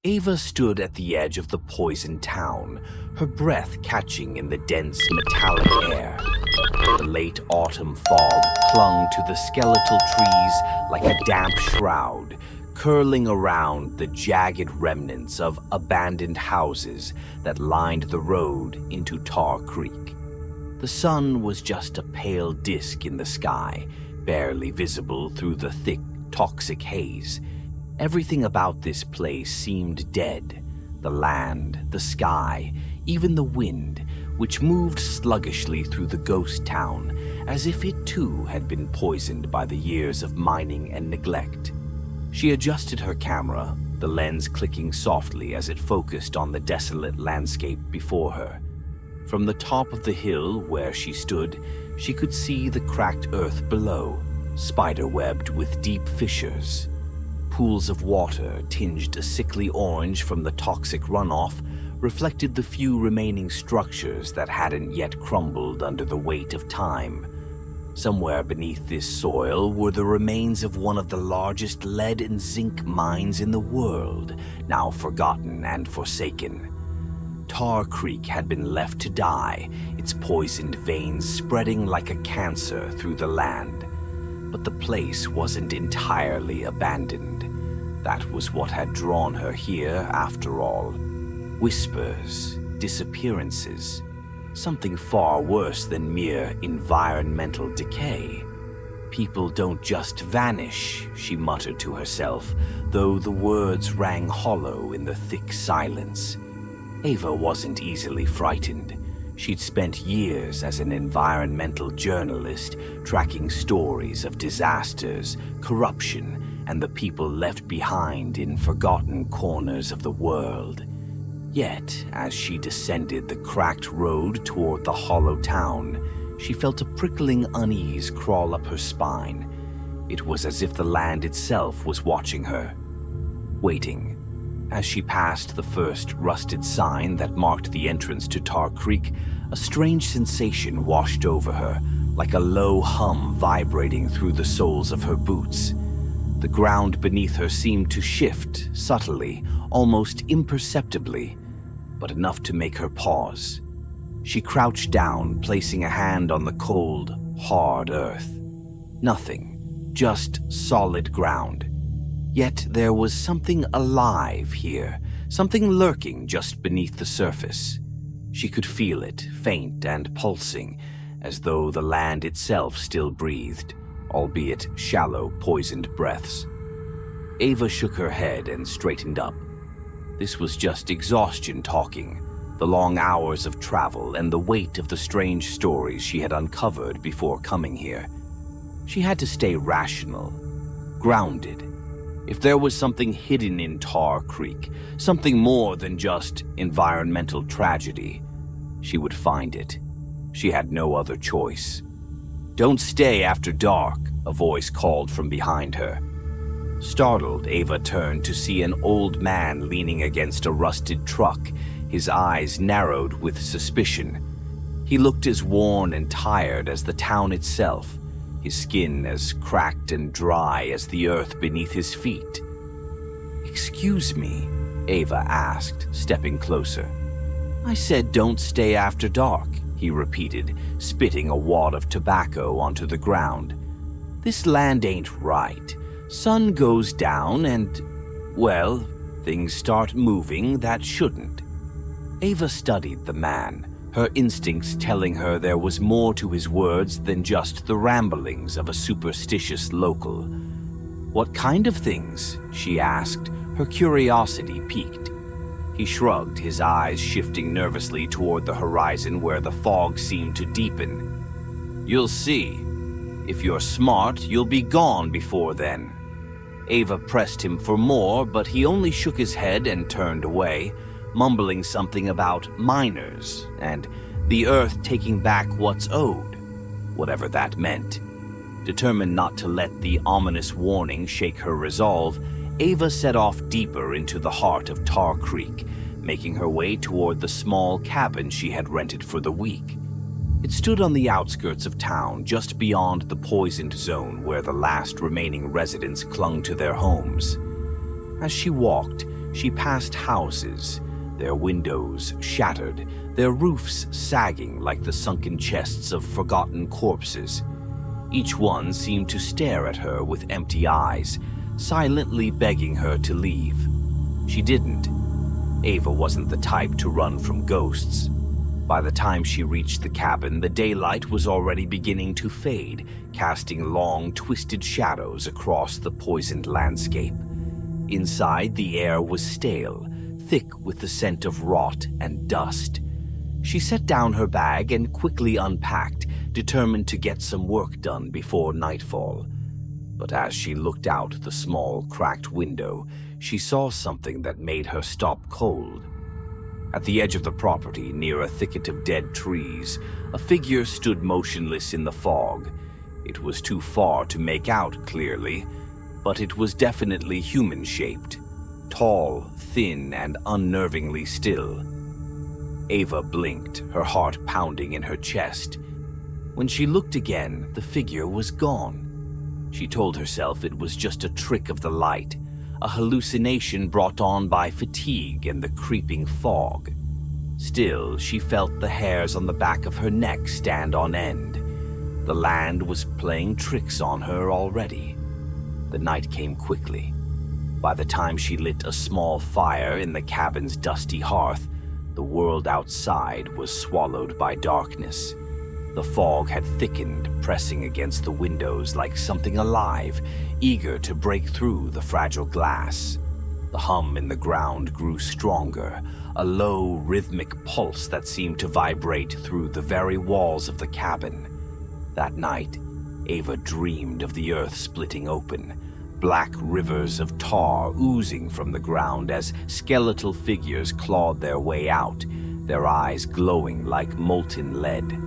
Ava stood at the edge of the poisoned town, her breath catching in the dense metallic air. The late autumn fog clung to the skeletal trees like a damp shroud, curling around the jagged remnants of abandoned houses that lined the road into Tar Creek. The sun was just a pale disk in the sky, barely visible through the thick, toxic haze. Everything about this place seemed dead. The land, the sky, even the wind, which moved sluggishly through the ghost town, as if it too had been poisoned by the years of mining and neglect. She adjusted her camera, the lens clicking softly as it focused on the desolate landscape before her. From the top of the hill where she stood, she could see the cracked earth below, spider-webbed with deep fissures. Pools of water, tinged a sickly orange from the toxic runoff, reflected the few remaining structures that hadn't yet crumbled under the weight of time. Somewhere beneath this soil were the remains of one of the largest lead and zinc mines in the world, now forgotten and forsaken. Tar Creek had been left to die, its poisoned veins spreading like a cancer through the land. But the place wasn't entirely abandoned. That was what had drawn her here, after all. Whispers, disappearances, something far worse than mere environmental decay. People don't just vanish, she muttered to herself, though the words rang hollow in the thick silence. Ava wasn't easily frightened. She'd spent years as an environmental journalist, tracking stories of disasters, corruption, and the people left behind in forgotten corners of the world. Yet, as she descended the cracked road toward the hollow town, she felt a prickling unease crawl up her spine. It was as if the land itself was watching her, waiting. As she passed the first rusted sign that marked the entrance to Tar Creek, a strange sensation washed over her, like a low hum vibrating through the soles of her boots. The ground beneath her seemed to shift, subtly, almost imperceptibly, but enough to make her pause. She crouched down, placing a hand on the cold, hard earth. Nothing, just solid ground. Yet there was something alive here, something lurking just beneath the surface. She could feel it, faint and pulsing, as though the land itself still breathed, albeit shallow, poisoned breaths. Ava shook her head and straightened up. This was just exhaustion talking, the long hours of travel and the weight of the strange stories she had uncovered before coming here. She had to stay rational, grounded. If there was something hidden in Tar Creek, something more than just environmental tragedy, she would find it. She had no other choice. "Don't stay after dark," a voice called from behind her. Startled, Ava turned to see an old man leaning against a rusted truck, his eyes narrowed with suspicion. He looked as worn and tired as the town itself, his skin as cracked and dry as the earth beneath his feet. "Excuse me," Ava asked, stepping closer. "I said don't stay after dark," he repeated, spitting a wad of tobacco onto the ground. "This land ain't right. Sun goes down and, well, things start moving that shouldn't." Ava studied the man, her instincts telling her there was more to his words than just the ramblings of a superstitious local. "What kind of things?" she asked, her curiosity piqued. He shrugged, his eyes shifting nervously toward the horizon where the fog seemed to deepen. "You'll see. If you're smart, you'll be gone before then." Ava pressed him for more, but he only shook his head and turned away, mumbling something about miners and the earth taking back what's owed, whatever that meant. Determined not to let the ominous warning shake her resolve, Ava set off deeper into the heart of Tar Creek, making her way toward the small cabin she had rented for the week. It stood on the outskirts of town, just beyond the poisoned zone where the last remaining residents clung to their homes. As she walked, she passed houses, their windows shattered, their roofs sagging like the sunken chests of forgotten corpses. Each one seemed to stare at her with empty eyes, silently begging her to leave. She didn't. Ava wasn't the type to run from ghosts. By the time she reached the cabin, the daylight was already beginning to fade, casting long, twisted shadows across the poisoned landscape. Inside, the air was stale, thick with the scent of rot and dust. She set down her bag and quickly unpacked, determined to get some work done before nightfall. But as she looked out the small, cracked window, she saw something that made her stop cold. At the edge of the property, near a thicket of dead trees, a figure stood motionless in the fog. It was too far to make out clearly, but it was definitely human-shaped, tall, thin, and unnervingly still. Ava blinked, her heart pounding in her chest. When she looked again, the figure was gone. She told herself it was just a trick of the light, a hallucination brought on by fatigue and the creeping fog. Still, she felt the hairs on the back of her neck stand on end. The land was playing tricks on her already. The night came quickly. By the time she lit a small fire in the cabin's dusty hearth, the world outside was swallowed by darkness. The fog had thickened, pressing against the windows like something alive, eager to break through the fragile glass. The hum in the ground grew stronger, a low, rhythmic pulse that seemed to vibrate through the very walls of the cabin. That night, Ava dreamed of the earth splitting open, black rivers of tar oozing from the ground as skeletal figures clawed their way out, their eyes glowing like molten lead.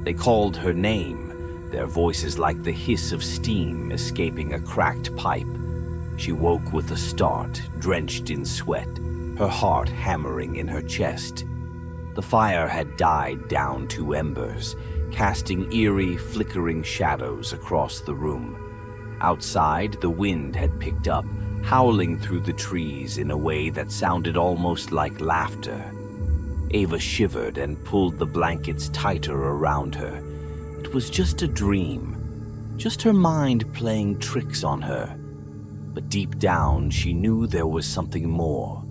They called her name, their voices like the hiss of steam escaping a cracked pipe. She woke with a start, drenched in sweat, her heart hammering in her chest. The fire had died down to embers, casting eerie, flickering shadows across the room. Outside, the wind had picked up, howling through the trees in a way that sounded almost like laughter. Ava shivered and pulled the blankets tighter around her. It was just a dream, just her mind playing tricks on her. But deep down, she knew there was something more,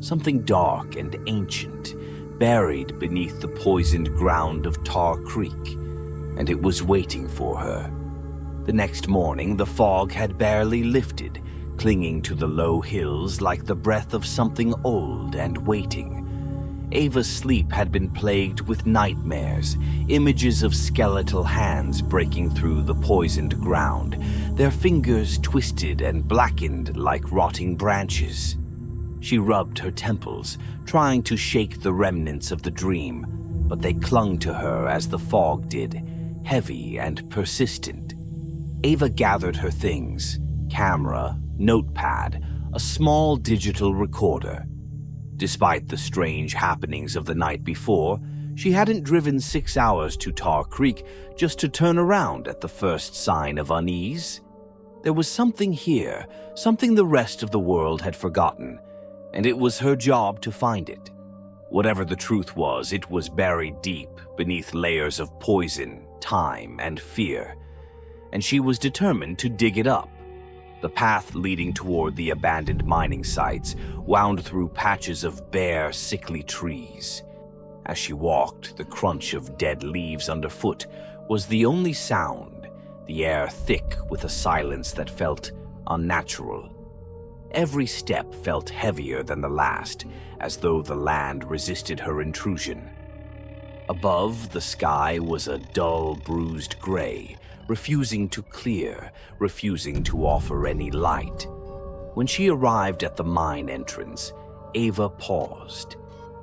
something dark and ancient, buried beneath the poisoned ground of Tar Creek, and it was waiting for her. The next morning, the fog had barely lifted, clinging to the low hills like the breath of something old and waiting. Ava's sleep had been plagued with nightmares, images of skeletal hands breaking through the poisoned ground, their fingers twisted and blackened like rotting branches. She rubbed her temples, trying to shake the remnants of the dream, but they clung to her as the fog did, heavy and persistent. Ava gathered her things: camera, notepad, a small digital recorder. Despite the strange happenings of the night before, she hadn't driven 6 hours to Tar Creek just to turn around at the first sign of unease. There was something here, something the rest of the world had forgotten, and it was her job to find it. Whatever the truth was, it was buried deep beneath layers of poison, time, and fear, and she was determined to dig it up. The path leading toward the abandoned mining sites wound through patches of bare, sickly trees. As she walked, the crunch of dead leaves underfoot was the only sound, the air thick with a silence that felt unnatural. Every step felt heavier than the last, as though the land resisted her intrusion. Above, the sky was a dull, bruised gray, refusing to clear, refusing to offer any light. When she arrived at the mine entrance, Ava paused.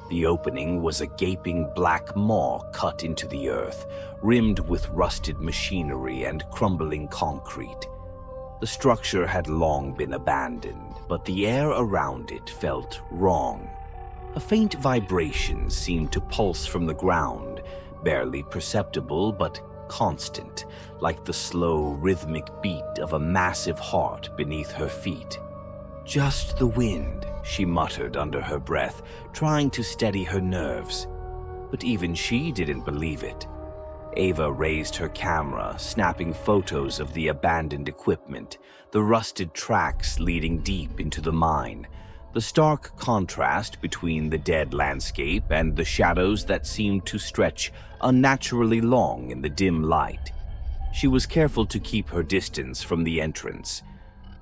The opening was a gaping black maw cut into the earth, rimmed with rusted machinery and crumbling concrete. The structure had long been abandoned, but the air around it felt wrong. A faint vibration seemed to pulse from the ground, barely perceptible but constant, like the slow, rhythmic beat of a massive heart beneath her feet. "Just the wind," she muttered under her breath, trying to steady her nerves. But even she didn't believe it. Ava raised her camera, snapping photos of the abandoned equipment, the rusted tracks leading deep into the mine, the stark contrast between the dead landscape and the shadows that seemed to stretch unnaturally long in the dim light. She was careful to keep her distance from the entrance.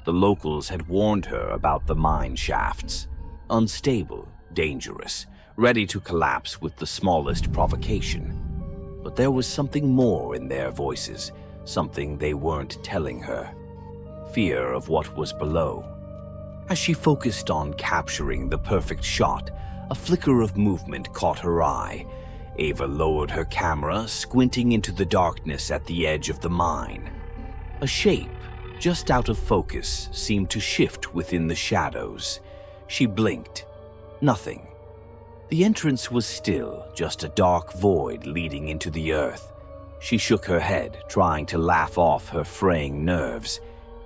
The locals had warned her about the mine shafts. Unstable, dangerous, ready to collapse with the smallest provocation. But there was something more in their voices, something they weren't telling her. Fear of what was below. As she focused on capturing the perfect shot, a flicker of movement caught her eye. Ava lowered her camera, squinting into the darkness at the edge of the mine. A shape, just out of focus, seemed to shift within the shadows. She blinked. Nothing. The entrance was still, just a dark void leading into the earth. She shook her head, trying to laugh off her fraying nerves.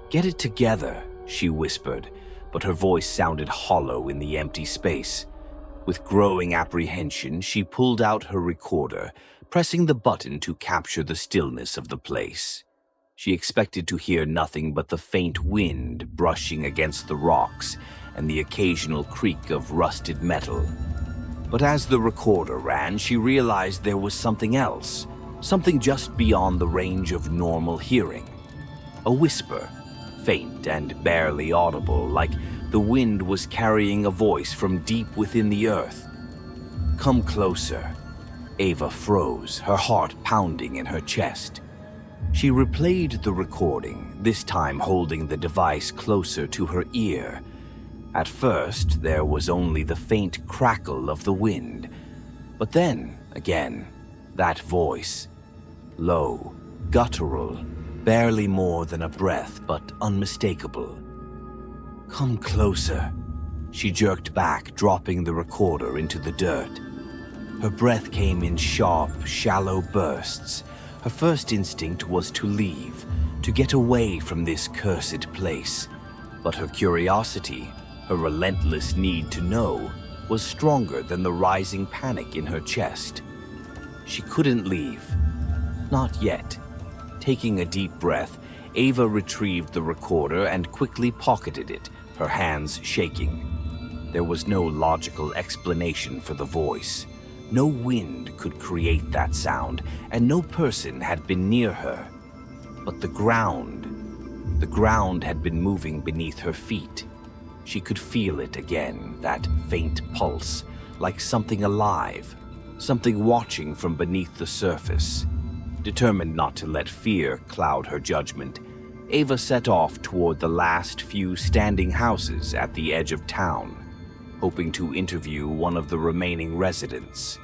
"Get it together," she whispered, but her voice sounded hollow in the empty space. With growing apprehension, she pulled out her recorder, pressing the button to capture the stillness of the place. She expected to hear nothing but the faint wind brushing against the rocks and the occasional creak of rusted metal. But as the recorder ran, she realized there was something else, something just beyond the range of normal hearing. A whisper, faint and barely audible, like the wind was carrying a voice from deep within the earth. "Come closer." Ava froze, her heart pounding in her chest. She replayed the recording, this time holding the device closer to her ear. At first, there was only the faint crackle of the wind. But then, again, that voice. Low, guttural, barely more than a breath, but unmistakable. "Come closer." She jerked back, dropping the recorder into the dirt. Her breath came in sharp, shallow bursts. Her first instinct was to leave, to get away from this cursed place. But her curiosity, her relentless need to know, was stronger than the rising panic in her chest. She couldn't leave. Not yet. Taking a deep breath, Ava retrieved the recorder and quickly pocketed it, her hands shaking. There was no logical explanation for the voice. No wind could create that sound, and no person had been near her. But the ground had been moving beneath her feet. She could feel it again, that faint pulse, like something alive, something watching from beneath the surface. Determined not to let fear cloud her judgment, Ava set off toward the last few standing houses at the edge of town, hoping to interview one of the remaining residents.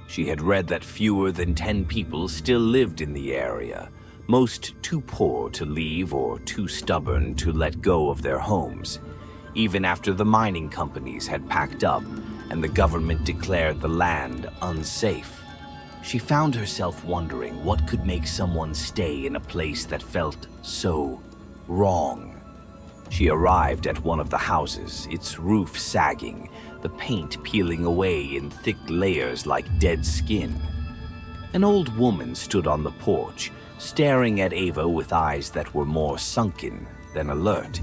She had read that fewer than 10 people still lived in the area, most too poor to leave or too stubborn to let go of their homes, even after the mining companies had packed up and the government declared the land unsafe. She found herself wondering what could make someone stay in a place that felt so wrong. She arrived at one of the houses, its roof sagging, the paint peeling away in thick layers like dead skin. An old woman stood on the porch, staring at Ava with eyes that were more sunken than alert.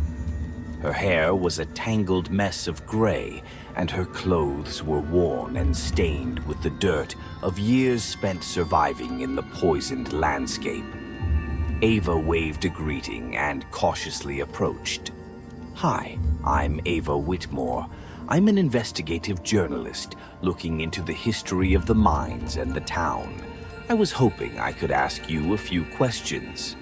Her hair was a tangled mess of gray, and her clothes were worn and stained with the dirt of years spent surviving in the poisoned landscape. Ava waved a greeting and cautiously approached. "Hi, I'm Ava Whitmore. I'm an investigative journalist looking into the history of the mines and the town. I was hoping I could ask you a few questions."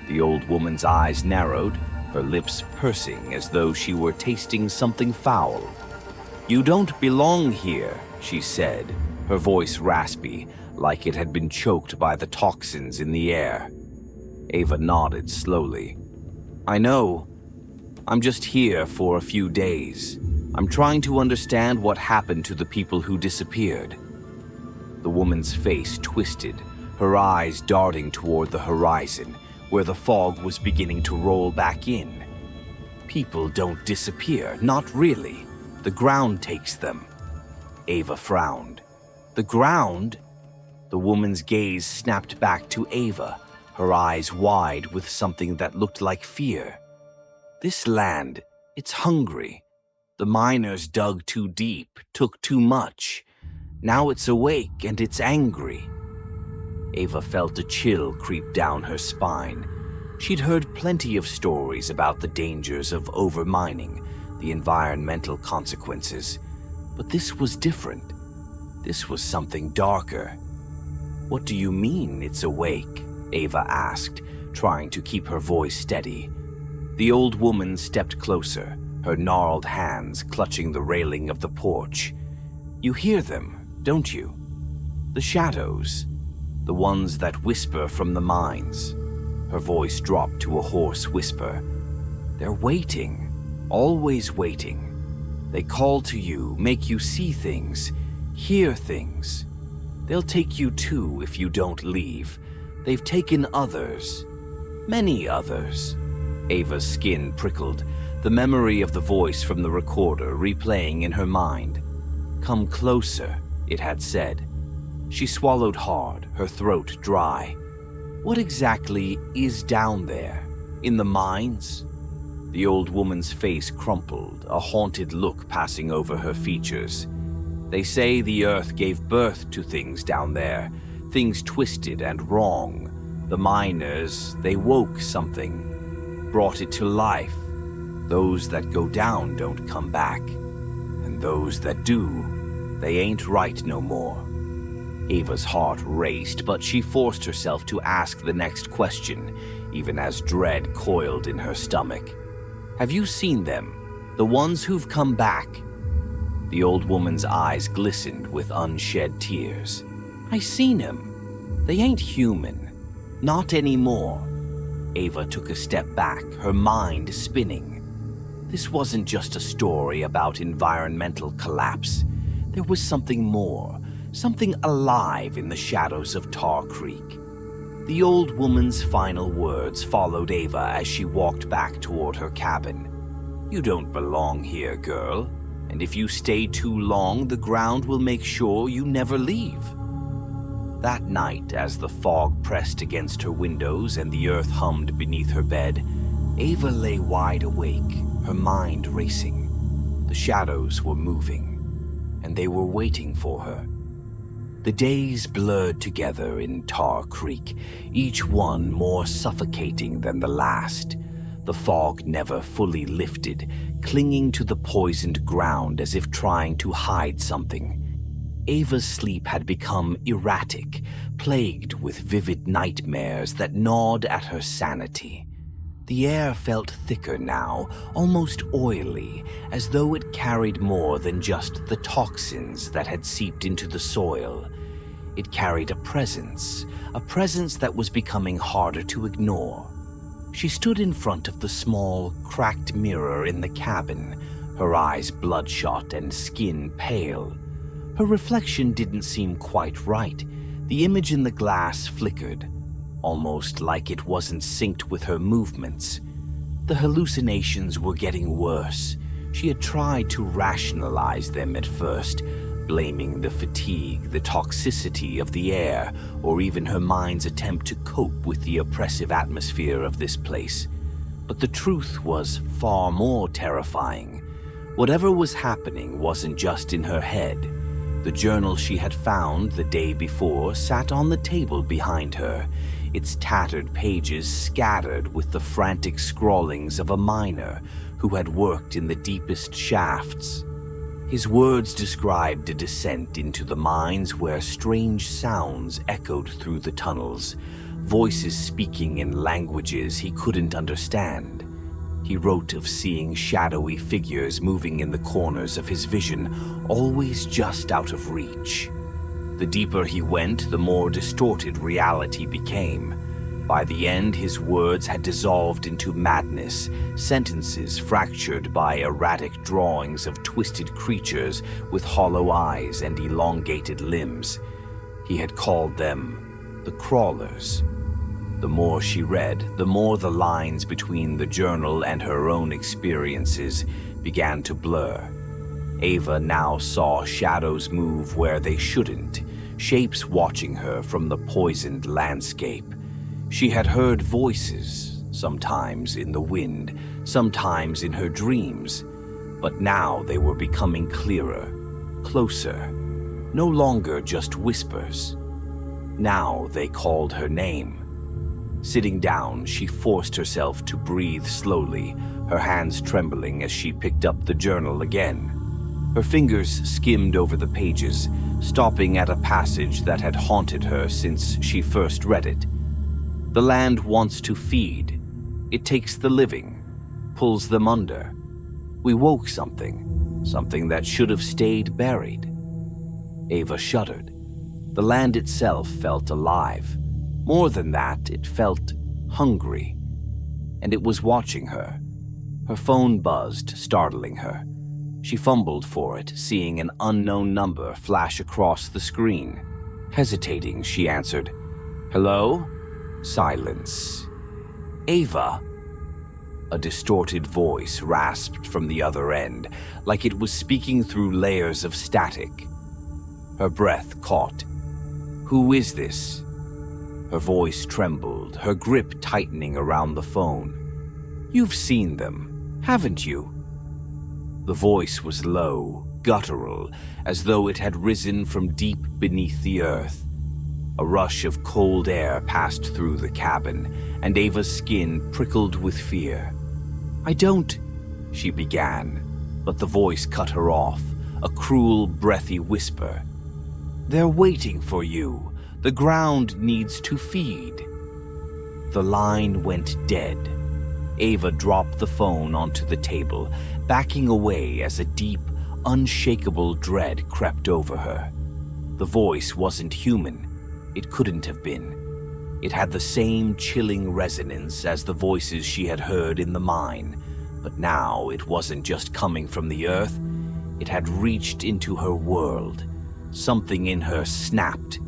The old woman's eyes narrowed, her lips pursing as though she were tasting something foul. "You don't belong here," she said, her voice raspy, like it had been choked by the toxins in the air. Ava nodded slowly. "I know. I'm just here for a few days. I'm trying to understand what happened to the people who disappeared." The woman's face twisted, her eyes darting toward the horizon, where the fog was beginning to roll back in. "People don't disappear, not really. The ground takes them. Ava frowned. The ground? The woman's gaze snapped back to Ava, her eyes wide with something that looked like fear. This land, it's hungry. The miners dug too deep, took too much. Now it's awake and it's angry. Ava felt a chill creep down her spine. She'd heard plenty of stories about the dangers of overmining, the environmental consequences. But this was different. This was something darker. "What do you mean it's awake?" Ava asked, trying to keep her voice steady. The old woman stepped closer, her gnarled hands clutching the railing of the porch. "You hear them, don't you? The shadows, the ones that whisper from the mines." Her voice dropped to a hoarse whisper. "They're waiting, always waiting. They call to you, make you see things, hear things. They'll take you too if you don't leave. They've taken others, many others." Ava's skin prickled, the memory of the voice from the recorder replaying in her mind. "Come closer," it had said. She swallowed hard, her throat dry. What exactly is down there? In the mines? The old woman's face crumpled, a haunted look passing over her features. "They say the earth gave birth to things down there, things twisted and wrong. The miners, they woke something, brought it to life. Those that go down don't come back. And those that do, they ain't right no more." Ava's heart raced, but she forced herself to ask the next question, even as dread coiled in her stomach. "Have you seen them? The ones who've come back?" The old woman's eyes glistened with unshed tears. "I seen 'em. They ain't human. Not anymore." Ava took a step back, her mind spinning. This wasn't just a story about environmental collapse. There was something more, something alive in the shadows of Tar Creek. The old woman's final words followed Ava as she walked back toward her cabin. "You don't belong here, girl, and if you stay too long, the ground will make sure you never leave." That night, as the fog pressed against her windows and the earth hummed beneath her bed, Ava lay wide awake, her mind racing. The shadows were moving, and they were waiting for her. The days blurred together in Tar Creek, each one more suffocating than the last. The fog never fully lifted, clinging to the poisoned ground as if trying to hide something. Ava's sleep had become erratic, plagued with vivid nightmares that gnawed at her sanity. The air felt thicker now, almost oily, as though it carried more than just the toxins that had seeped into the soil. It carried a presence that was becoming harder to ignore. She stood in front of the small, cracked mirror in the cabin, her eyes bloodshot and skin pale. Her reflection didn't seem quite right. The image in the glass flickered, almost like it wasn't synced with her movements. The hallucinations were getting worse. She had tried to rationalize them at first, blaming the fatigue, the toxicity of the air, or even her mind's attempt to cope with the oppressive atmosphere of this place. But the truth was far more terrifying. Whatever was happening wasn't just in her head. The journal she had found the day before sat on the table behind her, its tattered pages scattered with the frantic scrawlings of a miner who had worked in the deepest shafts. His words described a descent into the mines where strange sounds echoed through the tunnels, voices speaking in languages he couldn't understand. He wrote of seeing shadowy figures moving in the corners of his vision, always just out of reach. The deeper he went, the more distorted reality became. By the end, his words had dissolved into madness, sentences fractured by erratic drawings of twisted creatures with hollow eyes and elongated limbs. He had called them the Crawlers. The more she read, the more the lines between the journal and her own experiences began to blur. Ava now saw shadows move where they shouldn't, shapes watching her from the poisoned landscape. She had heard voices, sometimes in the wind, sometimes in her dreams, but now they were becoming clearer, closer, no longer just whispers. Now they called her name. Sitting down, she forced herself to breathe slowly, her hands trembling as she picked up the journal again. Her fingers skimmed over the pages, stopping at a passage that had haunted her since she first read it. The land wants to feed. It takes the living, pulls them under. We woke something that should have stayed buried. Ava shuddered. The land itself felt alive. More than that, it felt hungry. And it was watching her. Her phone buzzed, startling her. She fumbled for it, seeing an unknown number flash across the screen. Hesitating, she answered, "Hello?" Silence. "Ava?" A distorted voice rasped from the other end, like it was speaking through layers of static. Her breath caught. "Who is this?" Her voice trembled, her grip tightening around the phone. "You've seen them, haven't you?" The voice was low, guttural, as though it had risen from deep beneath the earth. A rush of cold air passed through the cabin, and Ava's skin prickled with fear. "I don't," she began, but the voice cut her off, a cruel, breathy whisper. "They're waiting for you. The ground needs to feed." The line went dead. Ava dropped the phone onto the table, backing away as a deep, unshakable dread crept over her. The voice wasn't human. It couldn't have been. It had the same chilling resonance as the voices she had heard in the mine, but now it wasn't just coming from the earth. It had reached into her world. Something in her snapped.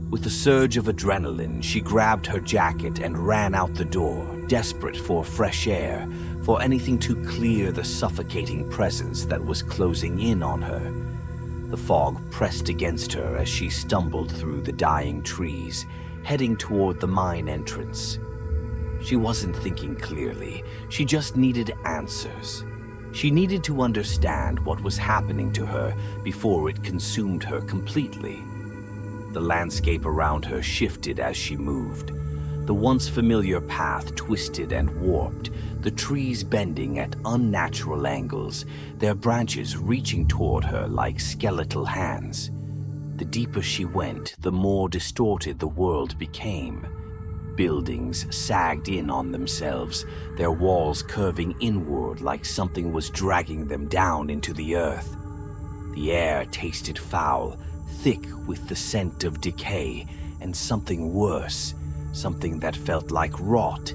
With a surge of adrenaline, she grabbed her jacket and ran out the door, desperate for fresh air, for anything to clear the suffocating presence that was closing in on her. The fog pressed against her as she stumbled through the dying trees, heading toward the mine entrance. She wasn't thinking clearly. She just needed answers. She needed to understand what was happening to her before it consumed her completely. The landscape around her shifted as she moved. The once familiar path twisted and warped, the trees bending at unnatural angles, their branches reaching toward her like skeletal hands. The deeper she went, the more distorted the world became. Buildings sagged in on themselves, their walls curving inward like something was dragging them down into the earth. The air tasted foul, thick with the scent of decay, and something worse, something that felt like rot,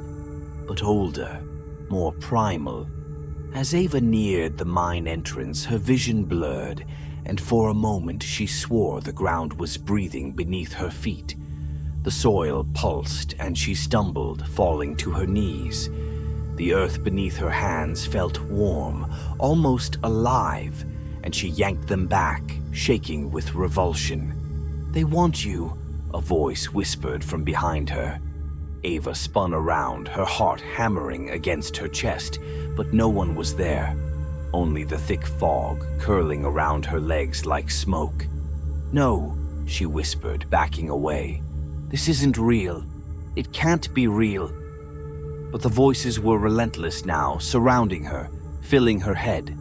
but older, more primal. As Ava neared the mine entrance, her vision blurred, and for a moment she swore the ground was breathing beneath her feet. The soil pulsed, and she stumbled, falling to her knees. The earth beneath her hands felt warm, almost alive, and she yanked them back, shaking with revulsion. "They want you," a voice whispered from behind her. Ava spun around, her heart hammering against her chest, but no one was there. Only the thick fog curling around her legs like smoke. "No," she whispered, backing away. "This isn't real. It can't be real." But the voices were relentless now, surrounding her, filling her head.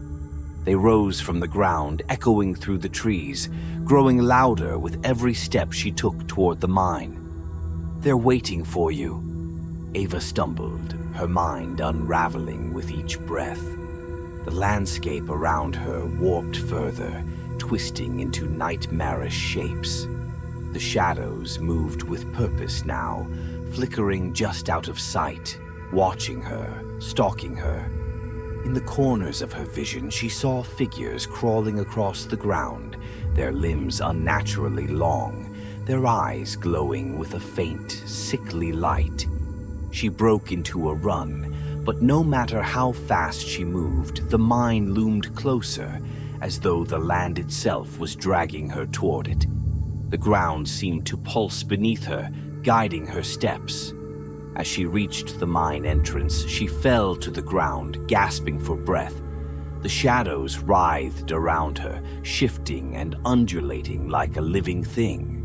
They rose from the ground, echoing through the trees, growing louder with every step she took toward the mine. "They're waiting for you." Ava stumbled, her mind unraveling with each breath. The landscape around her warped further, twisting into nightmarish shapes. The shadows moved with purpose now, flickering just out of sight, watching her, stalking her. In the corners of her vision, she saw figures crawling across the ground, their limbs unnaturally long, their eyes glowing with a faint, sickly light. She broke into a run, but no matter how fast she moved, the mine loomed closer, as though the land itself was dragging her toward it. The ground seemed to pulse beneath her, guiding her steps. As she reached the mine entrance, she fell to the ground, gasping for breath. The shadows writhed around her, shifting and undulating like a living thing.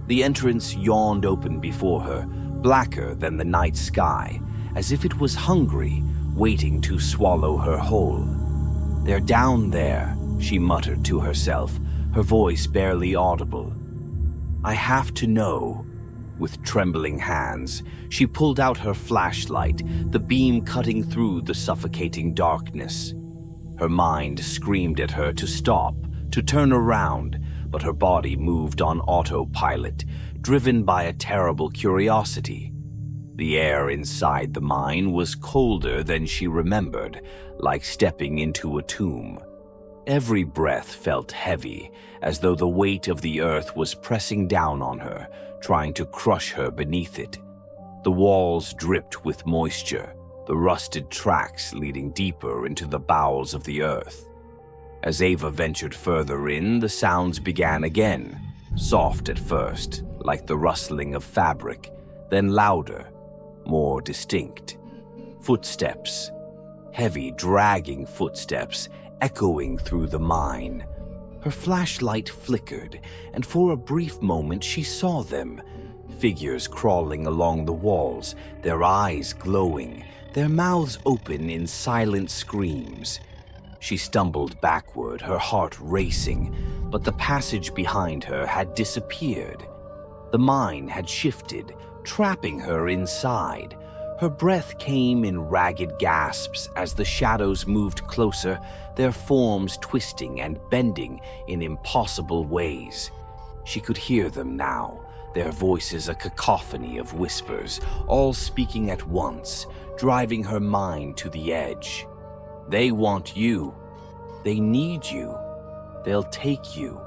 The entrance yawned open before her, blacker than the night sky, as if it was hungry, waiting to swallow her whole. "They're down there," she muttered to herself, her voice barely audible. "I have to know." With trembling hands, she pulled out her flashlight, the beam cutting through the suffocating darkness. Her mind screamed at her to stop, to turn around, but her body moved on autopilot, driven by a terrible curiosity. The air inside the mine was colder than she remembered, like stepping into a tomb. Every breath felt heavy, as though the weight of the earth was pressing down on her, trying to crush her beneath it. The walls dripped with moisture, the rusted tracks leading deeper into the bowels of the earth. As Ava ventured further in, the sounds began again, soft at first, like the rustling of fabric, then louder, more distinct. Footsteps, heavy, dragging footsteps, echoing through the mine. Her flashlight flickered, and for a brief moment she saw them. Figures crawling along the walls, their eyes glowing, their mouths open in silent screams. She stumbled backward, her heart racing, but the passage behind her had disappeared. The mine had shifted, trapping her inside. Her breath came in ragged gasps as the shadows moved closer, their forms twisting and bending in impossible ways. She could hear them now, their voices a cacophony of whispers, all speaking at once, driving her mind to the edge. They want you. They need you. They'll take you.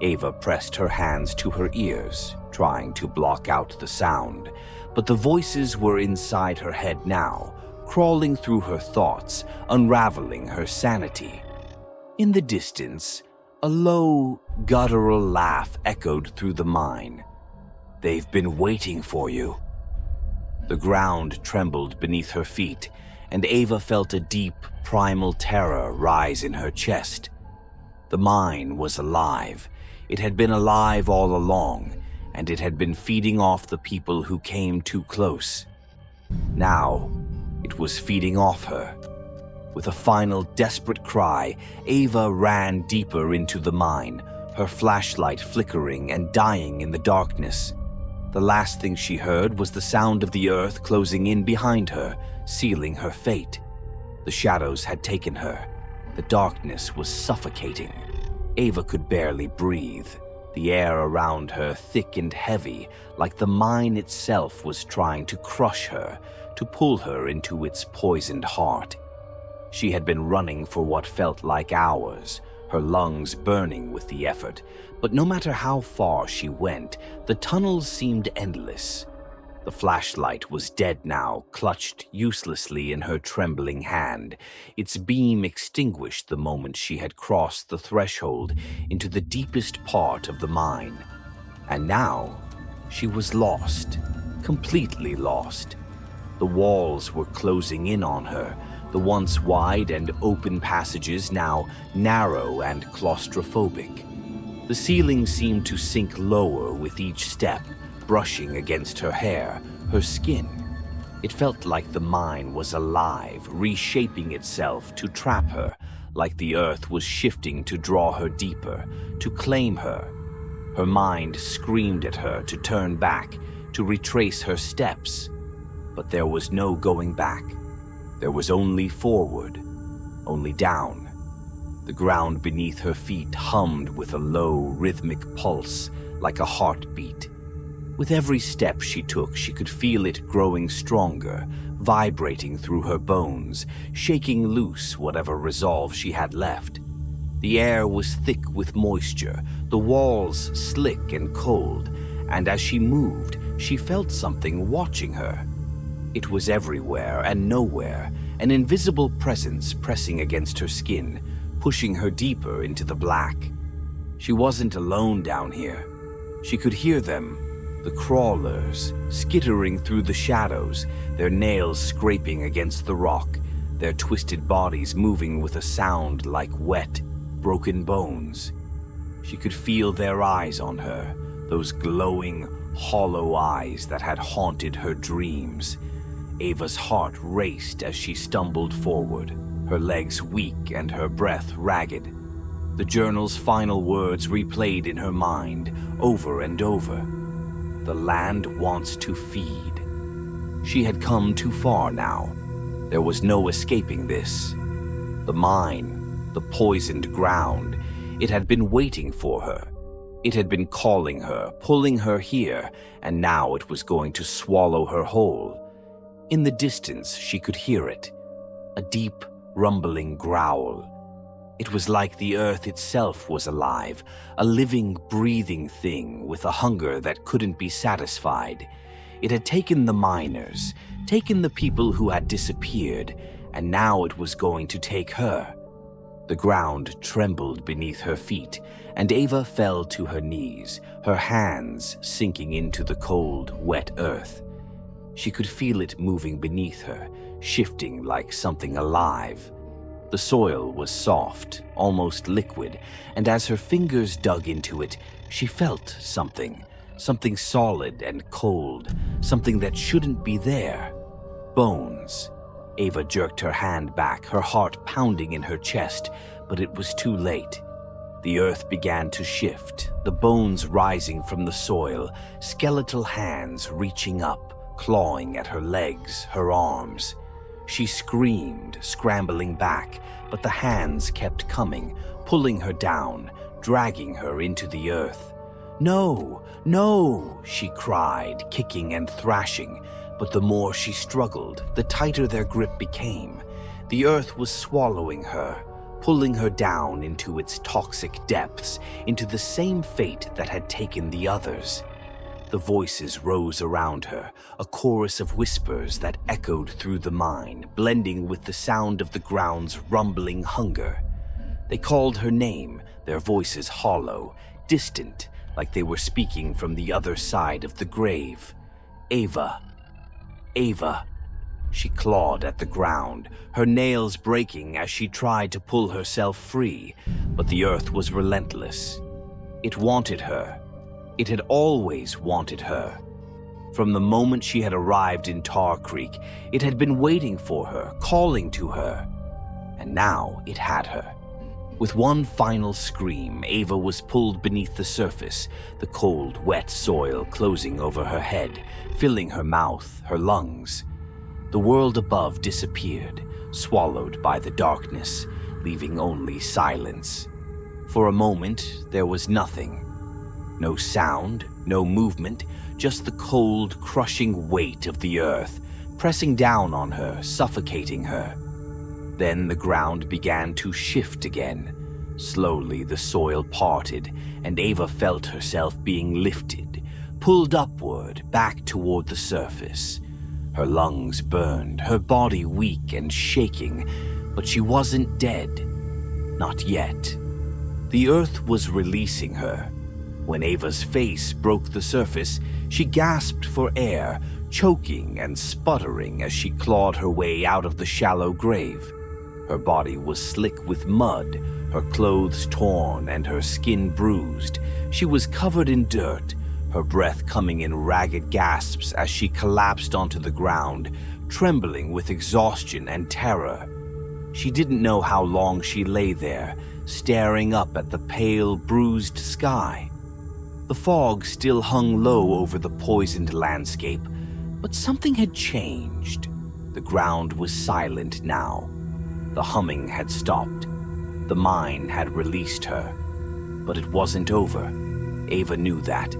Ava pressed her hands to her ears, trying to block out the sound, but the voices were inside her head now, crawling through her thoughts, unraveling her sanity. In the distance, a low, guttural laugh echoed through the mine. "They've been waiting for you." The ground trembled beneath her feet, and Ava felt a deep, primal terror rise in her chest. The mine was alive. It had been alive all along, and it had been feeding off the people who came too close. Now, it was feeding off her. With a final desperate cry, Ava ran deeper into the mine, her flashlight flickering and dying in the darkness. The last thing she heard was the sound of the earth closing in behind her, sealing her fate. The shadows had taken her. The darkness was suffocating. Ava could barely breathe, the air around her thick and heavy, like the mine itself was trying to crush her, to pull her into its poisoned heart. She had been running for what felt like hours, her lungs burning with the effort, but no matter how far she went, the tunnels seemed endless. The flashlight was dead now, clutched uselessly in her trembling hand. Its beam extinguished the moment she had crossed the threshold into the deepest part of the mine. And now, she was lost, completely lost. The walls were closing in on her, the once wide and open passages now narrow and claustrophobic. The ceiling seemed to sink lower with each step, brushing against her hair, her skin. It felt like the mine was alive, reshaping itself to trap her, like the earth was shifting to draw her deeper, to claim her. Her mind screamed at her to turn back, to retrace her steps. But there was no going back. There was only forward, only down. The ground beneath her feet hummed with a low, rhythmic pulse, like a heartbeat. With every step she took, she could feel it growing stronger, vibrating through her bones, shaking loose whatever resolve she had left. The air was thick with moisture, the walls slick and cold, and as she moved, she felt something watching her. It was everywhere and nowhere, an invisible presence pressing against her skin, pushing her deeper into the black. She wasn't alone down here. She could hear them, the crawlers, skittering through the shadows, their nails scraping against the rock, their twisted bodies moving with a sound like wet, broken bones. She could feel their eyes on her, those glowing, hollow eyes that had haunted her dreams. Ava's heart raced as she stumbled forward, her legs weak and her breath ragged. The journal's final words replayed in her mind, over and over. The land wants to feed. She had come too far now. There was no escaping this. The mine, the poisoned ground, it had been waiting for her. It had been calling her, pulling her here, and now it was going to swallow her whole. In the distance, she could hear it, a deep, rumbling growl. It was like the earth itself was alive, a living, breathing thing with a hunger that couldn't be satisfied. It had taken the miners, taken the people who had disappeared, and now it was going to take her. The ground trembled beneath her feet, and Ava fell to her knees, her hands sinking into the cold, wet earth. She could feel it moving beneath her, shifting like something alive. The soil was soft, almost liquid, and as her fingers dug into it, she felt something solid and cold, something that shouldn't be there. Bones. Ava jerked her hand back, her heart pounding in her chest, but it was too late. The earth began to shift, the bones rising from the soil, skeletal hands reaching up, clawing at her legs, her arms. She screamed, scrambling back, but the hands kept coming, pulling her down, dragging her into the earth. "No, no," she cried, kicking and thrashing, but the more she struggled, the tighter their grip became. The earth was swallowing her, pulling her down into its toxic depths, into the same fate that had taken the others. The voices rose around her, a chorus of whispers that echoed through the mine, blending with the sound of the ground's rumbling hunger. They called her name, their voices hollow, distant, like they were speaking from the other side of the grave. Ava. Ava. She clawed at the ground, her nails breaking as she tried to pull herself free, but the earth was relentless. It wanted her. It had always wanted her. From the moment she had arrived in Tar Creek, it had been waiting for her, calling to her. And now it had her. With one final scream, Ava was pulled beneath the surface, the cold, wet soil closing over her head, filling her mouth, her lungs. The world above disappeared, swallowed by the darkness, leaving only silence. For a moment, there was nothing. No sound, no movement, just the cold, crushing weight of the earth, pressing down on her, suffocating her. Then the ground began to shift again. Slowly the soil parted, and Ava felt herself being lifted, pulled upward, back toward the surface. Her lungs burned, her body weak and shaking, but she wasn't dead. Not yet. The earth was releasing her. When Ava's face broke the surface, she gasped for air, choking and sputtering as she clawed her way out of the shallow grave. Her body was slick with mud, her clothes torn and her skin bruised. She was covered in dirt, her breath coming in ragged gasps as she collapsed onto the ground, trembling with exhaustion and terror. She didn't know how long she lay there, staring up at the pale, bruised sky. The fog still hung low over the poisoned landscape, but something had changed. The ground was silent now. The humming had stopped. The mine had released her. But it wasn't over. Ava knew that.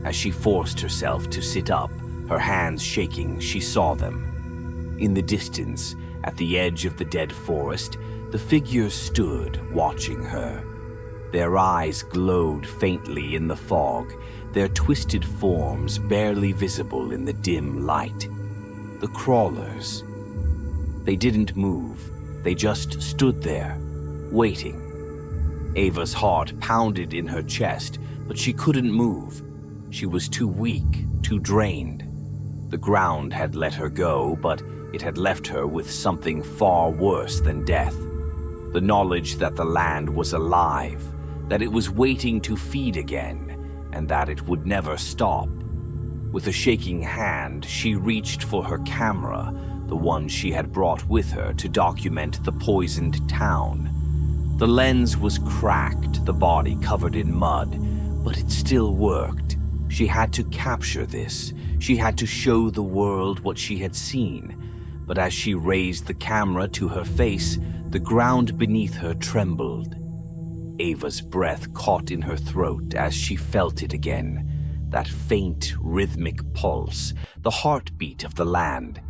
As she forced herself to sit up, her hands shaking, she saw them. In the distance, at the edge of the dead forest, the figures stood, watching her. Their eyes glowed faintly in the fog, their twisted forms barely visible in the dim light. The crawlers. They didn't move. They just stood there, waiting. Ava's heart pounded in her chest, but she couldn't move. She was too weak, too drained. The ground had let her go, but it had left her with something far worse than death. The knowledge that the land was alive, that it was waiting to feed again, and that it would never stop. With a shaking hand, she reached for her camera, the one she had brought with her to document the poisoned town. The lens was cracked, the body covered in mud, but it still worked. She had to capture this. She had to show the world what she had seen. But as she raised the camera to her face, the ground beneath her trembled. Ava's breath caught in her throat as she felt it again. That faint, rhythmic pulse, the heartbeat of the land.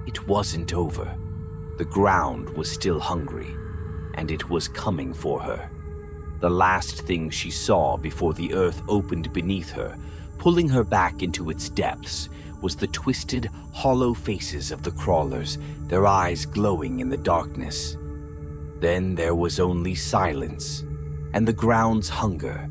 It wasn't over. The ground was still hungry, and it was coming for her. The last thing she saw before the earth opened beneath her, pulling her back into its depths, was the twisted, hollow faces of the crawlers, their eyes glowing in the darkness. Then there was only silence, and the ground's hunger,